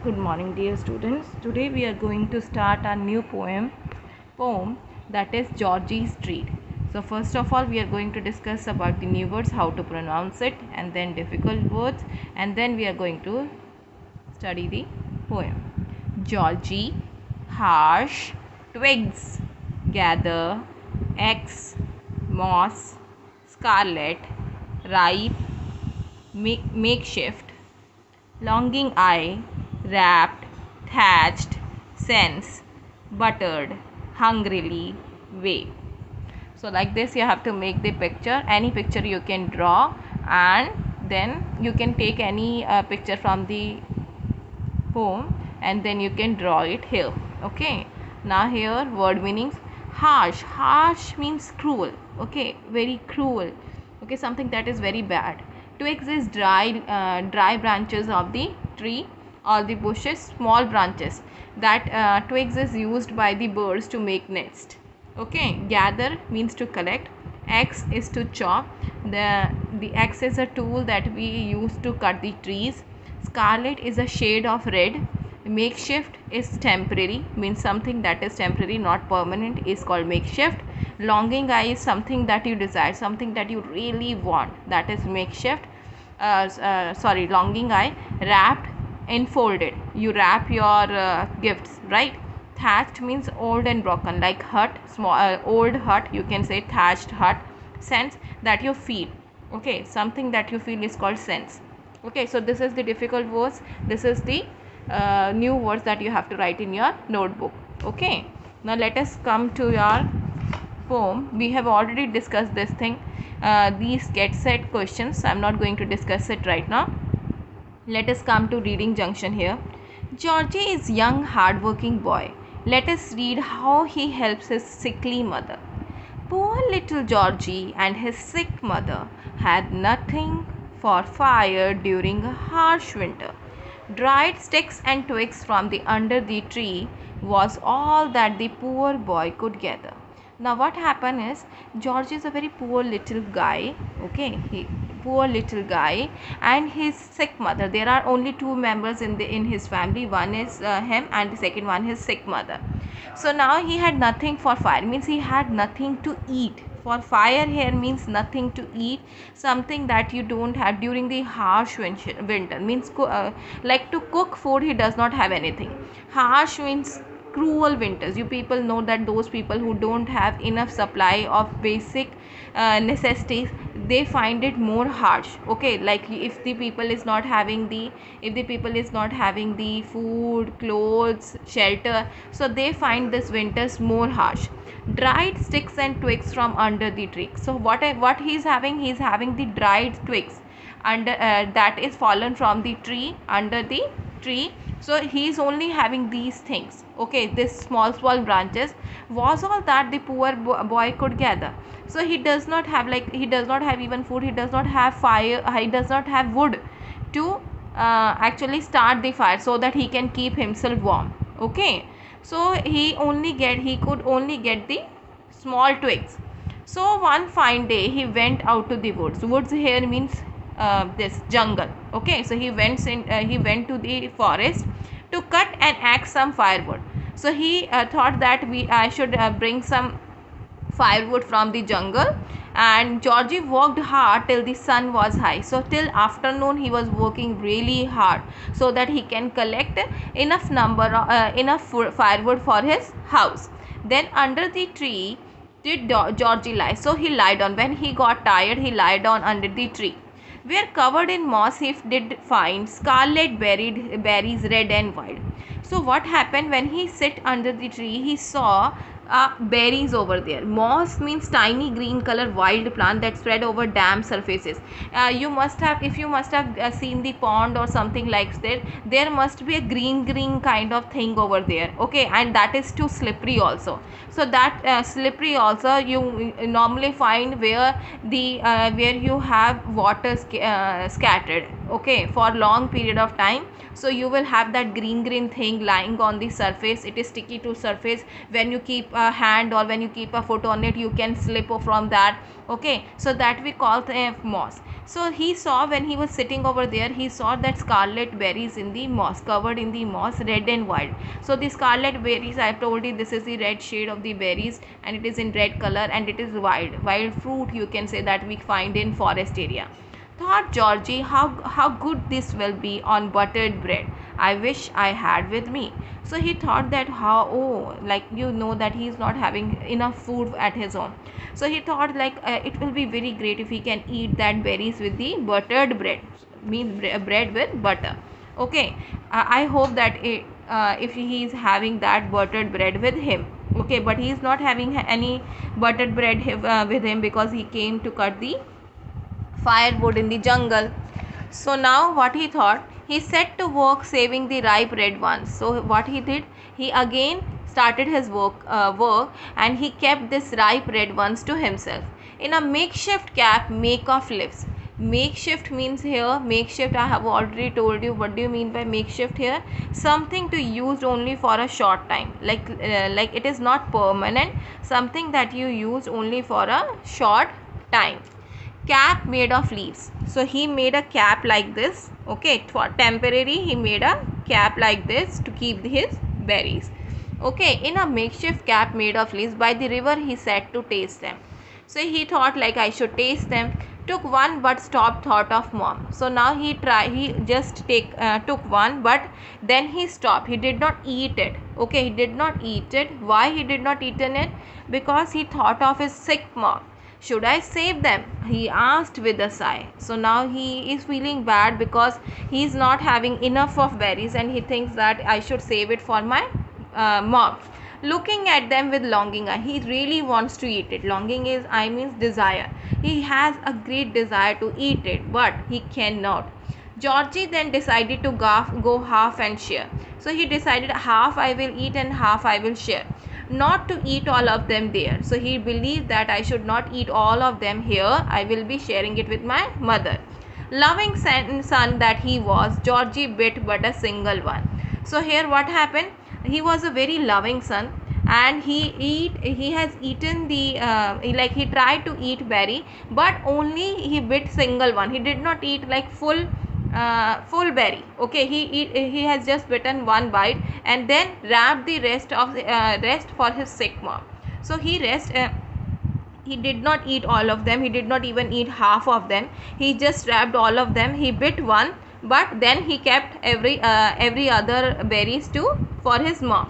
Good morning, dear students. Today we are going to start a new poem that is Georgie Street. So first of all, we are going to discuss about the new words, how to pronounce it, and then difficult words, and then we are going to study the poem. Georgie, harsh, twigs, gather, X, moss, scarlet, ripe, makeshift, longing eye, wrapped, thatched, sense, buttered, hungrily, wave. So like this you have to make the picture. Any picture you can draw, and then you can take any picture from the poem and then you can draw it here. Okay, now here word meanings. Harsh means cruel. Okay, very cruel. Okay, something that is very bad. Twigs is dry branches of the tree or the bushes, small branches that twigs is used by the birds to make nest. Okay, gather means to collect. Axe is to chop. The axe is a tool that we use to cut the trees. Scarlet is a shade of red. Makeshift is temporary, means something that is temporary, not permanent, is called makeshift. Longing eye is something that you desire, something that you really want, that is makeshift. Longing eye. Wrapped, enfolded, you wrap your gifts, right? Thatched means old and broken, like hut, small old hut, you can say thatched hut. Sense, that you feel. Okay, something that you feel is called sense. Okay, so this is the difficult words. This is the new words that you have to write in your notebook. Okay, now let us come to your poem. We have already discussed this thing, these get set questions. I'm not going to discuss it right now. Let us come to reading junction here. Georgie is young hardworking boy. Let us read how he helps his sickly mother. Poor little Georgie and his sick mother had nothing for fire during a harsh winter. Dried sticks and twigs from the under the tree was all that the poor boy could gather. Now what happened is, George is a very poor little guy. Okay, poor little guy and his sick mother. There are only two members in his family. One is him and the second one his sick mother. So now he had nothing for fire, means he had nothing to eat. For fire here means nothing to eat, something that you don't have during the harsh winter, means like to cook food he does not have anything. Harsh means cruel winters. You people know that those people who don't have enough supply of basic necessities, they find it more harsh. Okay, like if the people is not having the food, clothes, shelter, so they find this winters more harsh. Dried sticks and twigs from under the tree. So what he's having the dried twigs under that is fallen from the tree, under the tree. So he is only having these things. Okay, this small branches was all that the poor boy could gather. So he does not have even food, he does not have fire, he does not have wood to actually start the fire so that he can keep himself warm. Okay, so he could only get the small twigs. So one fine day he went out to the woods here means this jungle. Okay, so he went to the forest to cut and axe some firewood. So he thought that I should bring some firewood from the jungle, and Georgie worked hard till the sun was high. So till afternoon he was working really hard so that he can collect enough firewood for his house. Then under the tree did Georgie lie. So he lied down. When he got tired, he lied down under the tree. Where covered in moss he did find scarlet berries, red and white. So what happened, when he sit under the tree, he saw berries over there. Moss means tiny green color wild plant that spread over damp surfaces. You must have seen the pond or something like that. There must be a green kind of thing over there. Okay, and that is too slippery also. So that slippery also you normally find where you have water scattered. okay, for long period of time. So you will have that green thing lying on the surface. It is sticky to surface. When you keep a hand or when you keep a foot on it, you can slip from that, okay. So that we call the moss. So he saw, when he was sitting over there, he saw that scarlet berries in the moss, covered in the moss, red and white. So the scarlet berries, I have told you, this is the red shade of the berries, and it is in red color, and it is wild fruit, you can say, that we find in forest area. Thought Georgie, how good this will be on buttered bread. I wish I had with me. So he thought that how, oh, like, you know that he is not having enough food at his home. So he thought like it will be very great if he can eat that berries with the buttered bread, means bread with butter. Okay, I hope that if he is having that buttered bread with him. Okay, but he is not having any buttered bread with him, because he came to cut the firewood in the jungle. So now what he thought, he set to work saving the ripe red ones. So what he did, he again started his work, and he kept this ripe red ones to himself in a makeshift cap make of leaves. Makeshift means, here makeshift, I have already told you what do you mean by makeshift here. Something to use only for a short time, like it is not permanent, something that you use only for a short time. Cap made of leaves. So he made a cap like this, okay, for temporary he made a cap like this to keep his berries, okay, in a makeshift cap made of leaves. By the river he sat to taste them. So he thought like, I should taste them. Took one but stopped, thought of mom. So now he just took one, but then he stopped, he did not eat it, okay, he did not eat it. Why he did not eat it? Because he thought of his sick mom. Should I save them? He asked with a sigh. So now he is feeling bad because he is not having enough of berries, and he thinks that I should save it for my mom. Looking at them with longing, he really wants to eat it. Longing is, I means desire. He has a great desire to eat it, but he cannot. Georgie then decided to go half and share. So he decided, half I will eat and half I will share. Not to eat all of them there. So he believed that I should not eat all of them here. I will be sharing it with my mother. Loving son that he was, Georgie bit but a single one. So here what happened? He was a very loving son, and he has eaten the he tried to eat berry, but only he bit single one. He did not eat like full berry, okay. He has just bitten one bite, and then wrapped the rest for his sick mom. So he did not eat all of them, he did not even eat half of them. He just wrapped all of them, he bit one, but then he kept every other berries too for his mom.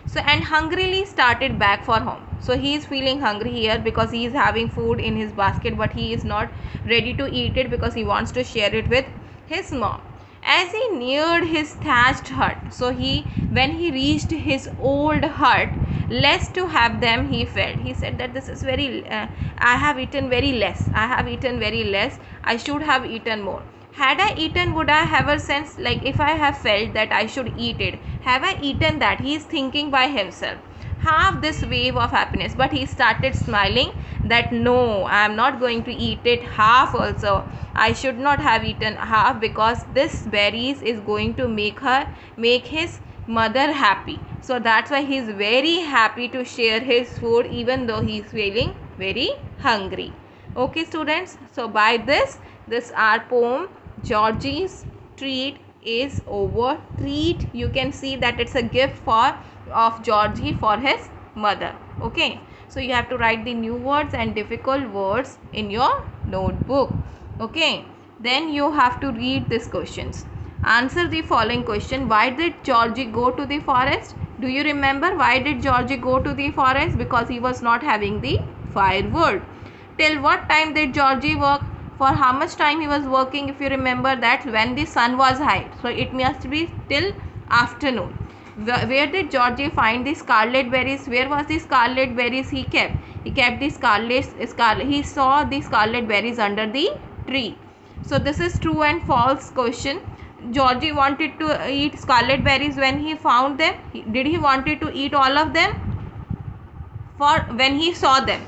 So, and hungrily started back for home. So he is feeling hungry here because he is having food in his basket, but he is not ready to eat it because he wants to share it with his mom. As he neared his thatched hut, so when he reached his old hut, less to have them he felt. He said that this is very I have eaten very less, I should have eaten more. Had I eaten, would I have a sense, like if I have felt that I should eat it, have I eaten that? He is thinking by himself. Half this wave of happiness, but he started smiling that no, I am not going to eat it half also. I should not have eaten half, because this berries is going to make his mother happy. So that's why he is very happy to share his food even though he is feeling very hungry. Okay students, so by this our poem Georgie's treat is over. Treat, you can see that it's a gift of Georgie for his mother. Okay, so you have to write the new words and difficult words in your notebook. Okay, then you have to read these questions. Answer the following question. Why did Georgie go to the forest? Do you remember why did Georgie go to the forest? Because he was not having the firewood. Till what time did Georgie work? For how much time he was working? If you remember that, when the sun was high, so it must be till afternoon. Where did Georgie find the scarlet berries? Where was the scarlet berries he kept? He kept the scarlet. He saw the scarlet berries under the tree. So this is true and false question. Georgie wanted to eat scarlet berries when he found them. Did he wanted to eat all of them? For when he saw them.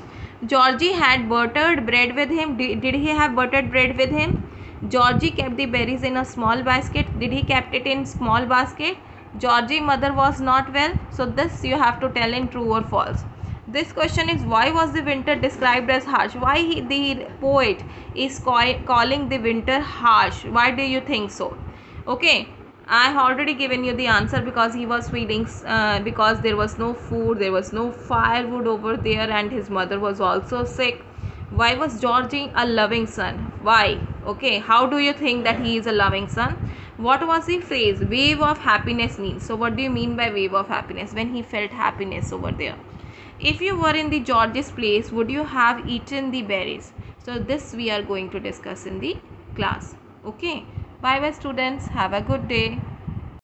Georgie had buttered bread with him. Did he have buttered bread with him? Georgie kept the berries in a small basket. Did he kept it in small basket? Georgie mother was not well. So this you have to tell in true or false. This question is, why was the winter described as harsh? Why the poet is calling the winter harsh? Why do you think so? Okay, I have already given you the answer, because he was feeling because there was no food, there was no firewood over there, and his mother was also sick. Why was Georgie a loving son? Why? Okay, how do you think that he is a loving son? What was the phrase wave of happiness means? So what do you mean by wave of happiness? When he felt happiness over there. If you were in the George's place, would you have eaten the berries? So this we are going to discuss in the class. Okay, bye bye students, have a good day.